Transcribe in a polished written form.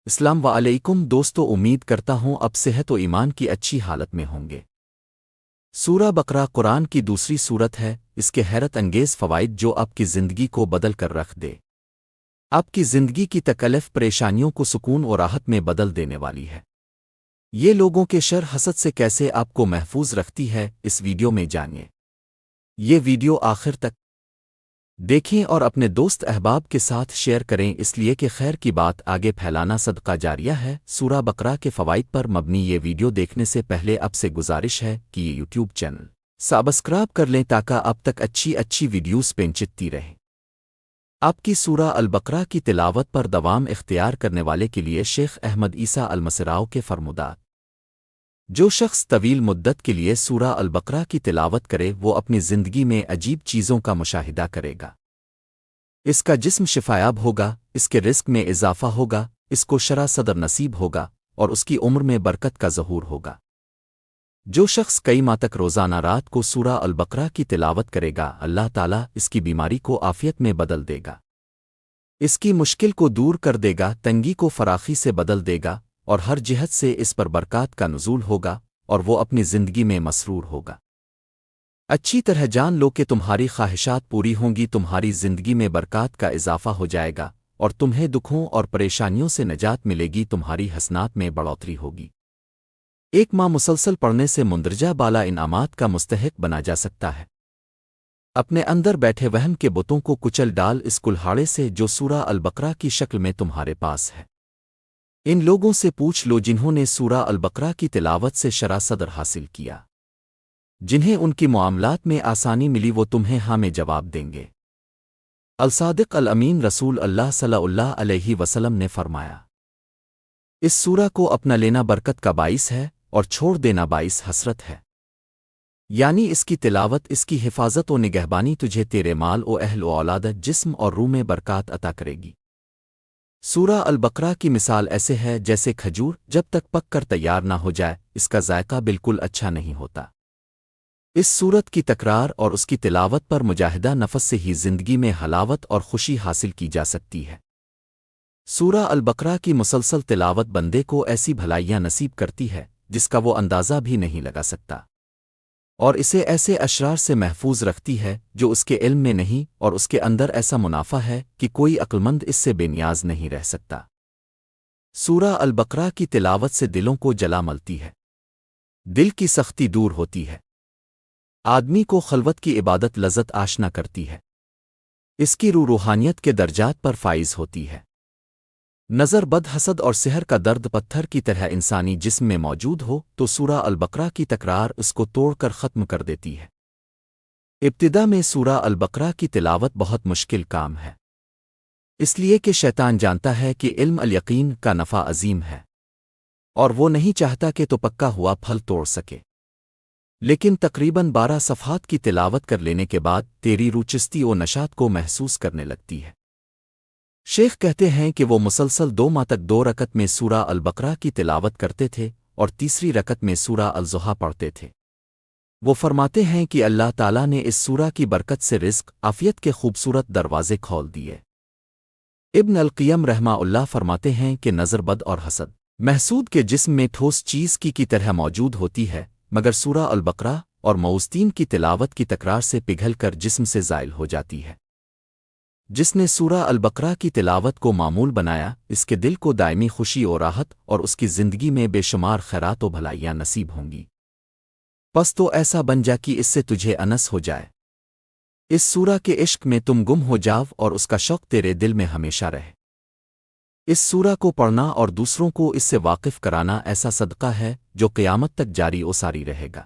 السلام علیکم دوستو، امید کرتا ہوں اب صحت و ایمان کی اچھی حالت میں ہوں گے۔ سورہ بقرہ قرآن کی دوسری سورت ہے۔ اس کے حیرت انگیز فوائد جو آپ کی زندگی کو بدل کر رکھ دے، آپ کی زندگی کی تکلیف پریشانیوں کو سکون اور راحت میں بدل دینے والی ہے۔ یہ لوگوں کے شر حسد سے کیسے آپ کو محفوظ رکھتی ہے، اس ویڈیو میں جانیے۔ یہ ویڈیو آخر تک دیکھیں اور اپنے دوست احباب کے ساتھ شیئر کریں، اس لیے کہ خیر کی بات آگے پھیلانا صدقہ جاریہ ہے۔ سورہ بقرہ کے فوائد پر مبنی یہ ویڈیو دیکھنے سے پہلے آپ سے گزارش ہے کہ یہ یوٹیوب چینل سبسکرائب کر لیں تاکہ اب تک اچھی ویڈیوز پہنچتی رہیں۔ آپ کی سورہ البقرہ کی تلاوت پر دوام اختیار کرنے والے کے لیے شیخ احمد عیسیٰ المسراؤ کے فرمودات: جو شخص طویل مدت کے لیے سورہ البقرہ کی تلاوت کرے وہ اپنی زندگی میں عجیب چیزوں کا مشاہدہ کرے گا۔ اس کا جسم شفایاب ہوگا، اس کے رزق میں اضافہ ہوگا، اس کو شرح صدر نصیب ہوگا اور اس کی عمر میں برکت کا ظہور ہوگا۔ جو شخص کئی ماہ تک روزانہ رات کو سورہ البقرہ کی تلاوت کرے گا، اللہ تعالیٰ اس کی بیماری کو عافیت میں بدل دے گا، اس کی مشکل کو دور کر دے گا، تنگی کو فراخی سے بدل دے گا اور ہر جہت سے اس پر برکات کا نزول ہوگا اور وہ اپنی زندگی میں مسرور ہوگا۔ اچھی طرح جان لو کہ تمہاری خواہشات پوری ہوں گی، تمہاری زندگی میں برکات کا اضافہ ہو جائے گا اور تمہیں دکھوں اور پریشانیوں سے نجات ملے گی، تمہاری حسنات میں بڑھوتری ہوگی۔ ایک ماہ مسلسل پڑھنے سے مندرجہ بالا انعامات کا مستحق بنا جا سکتا ہے۔ اپنے اندر بیٹھے وہم کے بتوں کو کچل ڈال اس کلہاڑے سے جو سورہ البقرہ کی شکل میں تمہارے پاس ہے۔ ان لوگوں سے پوچھ لو جنہوں نے سورہ البقرہ کی تلاوت سے شرح صدر حاصل کیا، جنہیں ان کی معاملات میں آسانی ملی، وہ تمہیں ہاں میں جواب دیں گے۔ الصادق الامین رسول اللہ صلی اللہ علیہ وسلم نے فرمایا: اس سورہ کو اپنا لینا برکت کا باعث ہے اور چھوڑ دینا باعث حسرت ہے، یعنی اس کی تلاوت، اس کی حفاظت و نگہبانی تجھے تیرے مال و اہل و اولاد، جسم اور روح میں برکات عطا کرے گی۔ سورہ البقرہ کی مثال ایسے ہے جیسے کھجور جب تک پک کر تیار نہ ہو جائے اس کا ذائقہ بالکل اچھا نہیں ہوتا۔ اس سورت کی تکرار اور اس کی تلاوت پر مجاہدہ نفس سے ہی زندگی میں حلاوت اور خوشی حاصل کی جا سکتی ہے۔ سورہ البقرہ کی مسلسل تلاوت بندے کو ایسی بھلائیاں نصیب کرتی ہے جس کا وہ اندازہ بھی نہیں لگا سکتا، اور اسے ایسے اشرار سے محفوظ رکھتی ہے جو اس کے علم میں نہیں، اور اس کے اندر ایسا منافع ہے کہ کوئی عقلمند اس سے بے نیاز نہیں رہ سکتا۔ سورہ البقرہ کی تلاوت سے دلوں کو جلا ملتی ہے، دل کی سختی دور ہوتی ہے، آدمی کو خلوت کی عبادت لذت آشنا کرتی ہے، اس کی روحانیت کے درجات پر فائز ہوتی ہے۔ نظر بد، حسد اور سحر کا درد پتھر کی طرح انسانی جسم میں موجود ہو تو سورہ البقرہ کی تکرار اس کو توڑ کر ختم کر دیتی ہے۔ ابتدا میں سورہ البقرہ کی تلاوت بہت مشکل کام ہے، اس لیے کہ شیطان جانتا ہے کہ علم الیقین کا نفع عظیم ہے اور وہ نہیں چاہتا کہ تو پکا ہوا پھل توڑ سکے۔ لیکن تقریباً 12 صفحات کی تلاوت کر لینے کے بعد تیری روح چستی و نشاط کو محسوس کرنے لگتی ہے۔ شیخ کہتے ہیں کہ وہ مسلسل 2 ماہ تک 2 رکعت میں سورہ البقرہ کی تلاوت کرتے تھے اور تیسری رکعت میں سورہ الضحیٰ پڑھتے تھے۔ وہ فرماتے ہیں کہ اللہ تعالیٰ نے اس سورہ کی برکت سے رزق، عافیت کے خوبصورت دروازے کھول دیے۔ ابن القیم رحمہ اللہ فرماتے ہیں کہ نظر بد اور حسد محسود کے جسم میں ٹھوس چیز کی طرح موجود ہوتی ہے، مگر سورہ البقرہ اور موستین کی تلاوت کی تکرار سے پگھل کر جسم سے زائل ہو جاتی ہے۔ جس نے سورہ البقرہ کی تلاوت کو معمول بنایا، اس کے دل کو دائمی خوشی و راحت اور اس کی زندگی میں بے شمار خیرات و بھلائیاں نصیب ہوں گی۔ پس تو ایسا بن جا کہ اس سے تجھے انس ہو جائے، اس سورہ کے عشق میں تم گم ہو جاؤ اور اس کا شوق تیرے دل میں ہمیشہ رہے۔ اس سورہ کو پڑھنا اور دوسروں کو اس سے واقف کرانا ایسا صدقہ ہے جو قیامت تک جاری و ساری رہے گا۔